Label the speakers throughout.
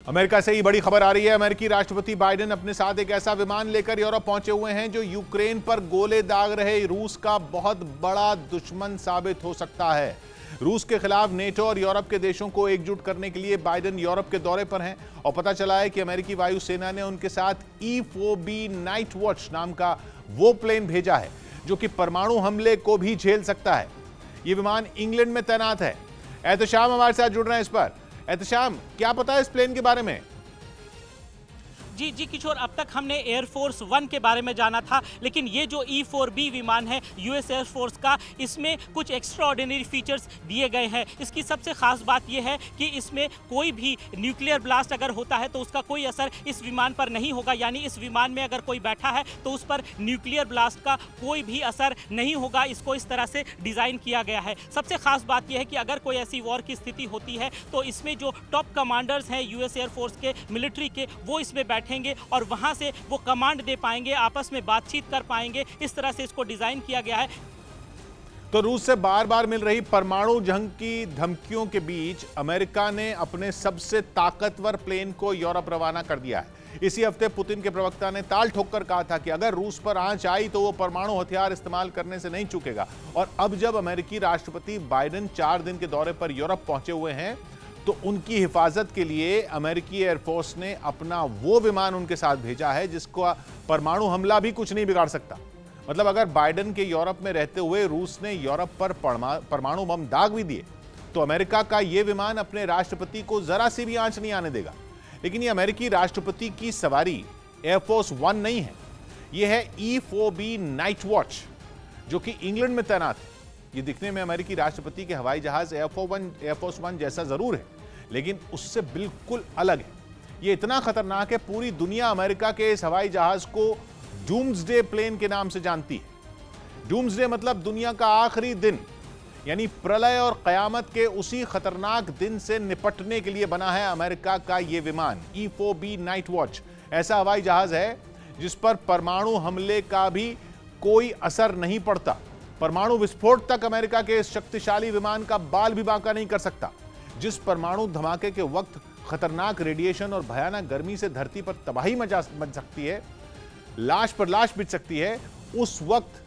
Speaker 1: America से ही बड़ी खबर आ रही है। अमेरिकी राष्ट्रपति बाइडेन अपने साथ एक ऐसा विमान लेकर यूरोप पहुंचे हुए हैं जो यूक्रेन पर गोले दाग रहे रूस का बहुत बड़ा दुश्मन साबित हो सकता है। रूस के खिलाफ नेटो और यूरोप के देशों को एकजुट करने के लिए बाइडेन यूरोप के दौरे पर हैं और पता चला है कि अमेरिकी वायुसेना ने उनके साथ E-4B नाइट वॉच नाम का वो प्लेन भेजा है जो कि परमाणु हमले को भी झेल सकता है। यह विमान इंग्लैंड में तैनात है। एहतशाम हमारे साथ जुड़ रहे हैं इस पर। एहतशाम, क्या पता है इस प्लेन के बारे में?
Speaker 2: जी किशोर, अब तक हमने एयरफोर्स 1 के बारे में जाना था, लेकिन ये जो E-4B विमान है यूएस एयरफोर्स का, इसमें कुछ एक्स्ट्रा ऑर्डिनरी फीचर्स दिए गए हैं। इसकी सबसे खास बात यह है कि इसमें कोई भी न्यूक्लियर ब्लास्ट अगर होता है तो उसका कोई असर इस विमान पर नहीं होगा। यानी इस विमान में अगर कोई बैठा है तो उस पर न्यूक्लियर ब्लास्ट का कोई भी असर नहीं होगा। इसको इस तरह से डिज़ाइन किया गया है। सबसे खास बात यह है कि अगर कोई ऐसी वॉर की स्थिति होती है तो इसमें जो टॉप कमांडर्स हैं यूएस एयरफोर्स के, मिलिट्री के, वो इसमें बैठेंगे और वहां से वो कमांड दे पाएंगे, आपस में बातचीत कर पाएंगे। इस तरह से इसको डिजाइन किया गया है।
Speaker 1: तो रूस से बार बार मिल रही परमाणु जंग की धमकियों के बीच अमेरिका ने अपने सबसे ताकतवर प्लेन को यूरोप रवाना कर दिया है। इसी हफ्ते पुतिन के प्रवक्ता ने ताल ठोककर कहा था कि अगर रूस पर आंच आई तो वो परमाणु हथियार इस्तेमाल करने से नहीं चूकेगा। और अब जब अमेरिकी राष्ट्रपति बाइडेन 4 दिन के दौरे पर यूरोप पहुंचे हुए हैं तो उनकी हिफाजत के लिए अमेरिकी एयरफोर्स ने अपना वो विमान उनके साथ भेजा है जिसको परमाणु हमला भी कुछ नहीं बिगाड़ सकता। मतलब अगर बाइडेन के यूरोप में रहते हुए रूस ने यूरोप पर परमाणु बम दाग भी दिए तो अमेरिका का यह विमान अपने राष्ट्रपति को जरा सी भी आंच नहीं आने देगा। लेकिन यह अमेरिकी राष्ट्रपति की सवारी एयरफोर्स 1 नहीं है, यह है E-4B नाइट वॉच जो कि इंग्लैंड में तैनात है। ये दिखने में अमेरिकी राष्ट्रपति के हवाई जहाज एयरफोर्स 1 जैसा जरूर है, लेकिन उससे बिल्कुल अलग है। ये इतना खतरनाक है, पूरी दुनिया अमेरिका के इस हवाई जहाज को डूम्सडे प्लेन के नाम से जानती है। डूम्सडे मतलब दुनिया का आखिरी दिन, यानी प्रलय और कयामत के उसी खतरनाक दिन से निपटने के लिए बना है अमेरिका का यह विमान E-4B नाइट वॉच। ऐसा हवाई जहाज है जिस पर परमाणु हमले का भी कोई असर नहीं पड़ता। परमाणु विस्फोट तक अमेरिका के इस शक्तिशाली विमान का बाल भी बांका नहीं कर सकता। जिस परमाणु धमाके के वक्त खतरनाक रेडिएशन और भयानक गर्मी से धरती पर तबाही मच सकती है, लाश पर लाश बिछ सकती है, उस वक्त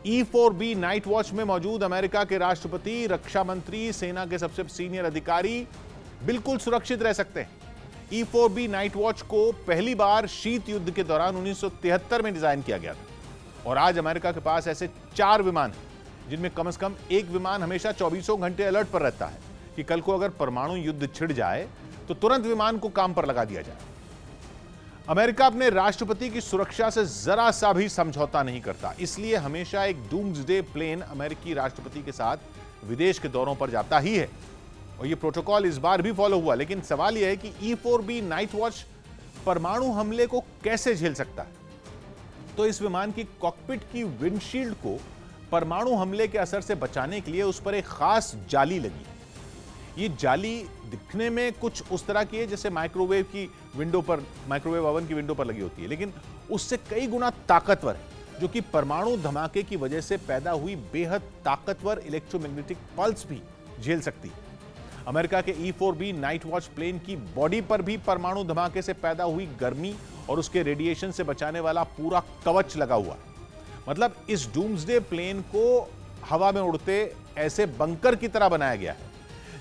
Speaker 1: E-4B नाइट वॉच में मौजूद अमेरिका के राष्ट्रपति, रक्षा मंत्री, सेना के सबसे सीनियर अधिकारी बिल्कुल सुरक्षित रह सकते हैं। E-4B नाइट वॉच को पहली बार शीत युद्ध के दौरान 1973 में डिजाइन किया गया था और आज अमेरिका के पास ऐसे 4 विमान हैं जिनमें कम से कम एक विमान हमेशा 24 घंटे अलर्ट पर रहता है कि कल को अगर परमाणु युद्ध छिड़ जाए तो तुरंत विमान को काम पर लगा दिया जाए। अमेरिका अपने राष्ट्रपति की सुरक्षा से जरा सा भी समझौता नहीं करता, इसलिए हमेशा एक डूम्सडे प्लेन अमेरिकी राष्ट्रपति के साथ विदेश के दौरों पर जाता ही है और यह प्रोटोकॉल इस बार भी फॉलो हुआ। लेकिन सवाल यह है कि E-4B नाइट वॉच परमाणु हमले को कैसे झेल सकता है? तो इस विमान की कॉकपिट की विंडशील्ड को परमाणु हमले के असर से बचाने के लिए उस पर एक खास जाली लगी है। ये जाली दिखने में कुछ उस तरह की है जैसे माइक्रोवेव ओवन की विंडो पर लगी होती है, लेकिन उससे कई गुना ताकतवर है, जो कि परमाणु धमाके की वजह से पैदा हुई बेहद ताकतवर इलेक्ट्रोमैग्नेटिक पल्स भी झेल सकती है। अमेरिका के E-4B नाइट वॉच प्लेन की बॉडी पर भी परमाणु धमाके से पैदा हुई गर्मी और उसके रेडिएशन से बचाने वाला पूरा कवच लगा हुआ है। मतलब इस डूम्सडे प्लेन को हवा में उड़ते ऐसे बंकर की तरह बनाया गया है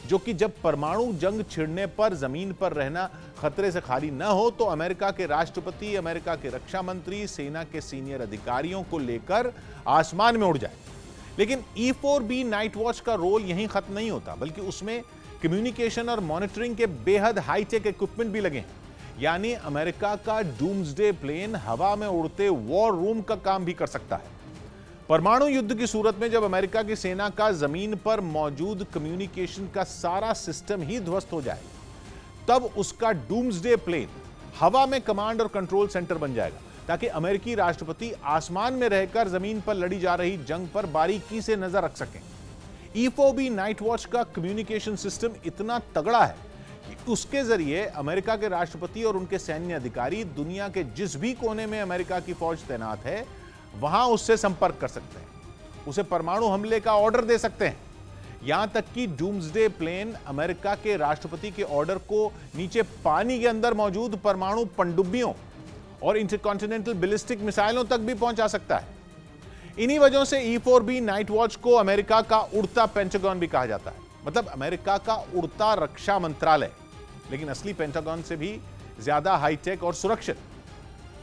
Speaker 1: जो कि जब परमाणु जंग छिड़ने पर जमीन पर रहना खतरे से खाली न हो तो अमेरिका के राष्ट्रपति, अमेरिका के रक्षा मंत्री, सेना के सीनियर अधिकारियों को लेकर आसमान में उड़ जाए। लेकिन E-4B नाइट वॉच का रोल यहीं खत्म नहीं होता, बल्कि उसमें कम्युनिकेशन और मॉनिटरिंग के बेहद हाईटेक इक्विपमेंट भी लगे हैं। यानी अमेरिका का डूम्सडे प्लेन हवा में उड़ते वॉर रूम का काम भी कर सकता है। परमाणु युद्ध की सूरत में जब अमेरिका की सेना का जमीन पर मौजूद कम्युनिकेशन का सारा सिस्टम ही ध्वस्त हो जाए, तब उसका डूम्सडे प्लेन हवा में कमांड और कंट्रोल सेंटर बन जाएगा, ताकि अमेरिकी राष्ट्रपति आसमान में रहकर जमीन पर लड़ी जा रही जंग पर बारीकी से नजर रख सकें। E-4B नाइट वॉच का कम्युनिकेशन सिस्टम इतना तगड़ा है कि उसके जरिए अमेरिका के राष्ट्रपति और उनके सैन्य अधिकारी दुनिया के जिस भी कोने में अमेरिका की फौज तैनात है वहां उससे संपर्क कर सकते हैं, उसे परमाणु हमले का ऑर्डर दे सकते हैं। यहां तक कि डूम्सडे प्लेन अमेरिका के राष्ट्रपति के ऑर्डर को नीचे पानी के अंदर मौजूद परमाणु पनडुब्बियों और इंटरकॉन्टिनेंटल बैलिस्टिक मिसाइलों तक भी पहुंचा सकता है। इन्हीं वजहों से E-4B नाइट वॉच को अमेरिका का उड़ता पेंटागन भी कहा जाता है, मतलब अमेरिका का उड़ता रक्षा मंत्रालय, लेकिन असली पेंटागन से भी ज्यादा हाईटेक और सुरक्षित।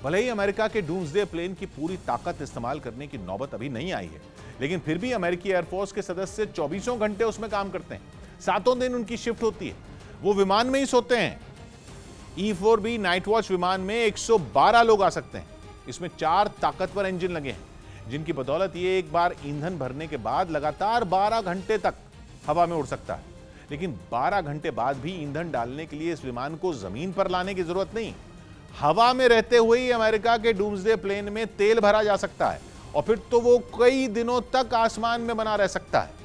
Speaker 1: भले ही अमेरिका के डूम्सडे प्लेन की पूरी ताकत इस्तेमाल करने की नौबत अभी नहीं आई है, लेकिन फिर भी अमेरिकी एयरफोर्स के सदस्य 24 घंटे उसमें काम करते हैं। 7 दिन उनकी शिफ्ट होती है, वो विमान में ही सोते हैं। E-4B नाइट वॉच विमान में 112 लोग आ सकते हैं। इसमें 4 ताकतवर इंजन लगे हैं, जिनकी बदौलत ये एक बार ईंधन भरने के बाद लगातार 12 घंटे तक हवा में उड़ सकता है। लेकिन 12 घंटे बाद भी ईंधन डालने के लिए इस विमान को जमीन पर लाने की जरूरत नहीं। हवा में रहते हुए ही अमेरिका के डूम्सडे प्लेन में तेल भरा जा सकता है और फिर तो वो कई दिनों तक आसमान में बना रह सकता है।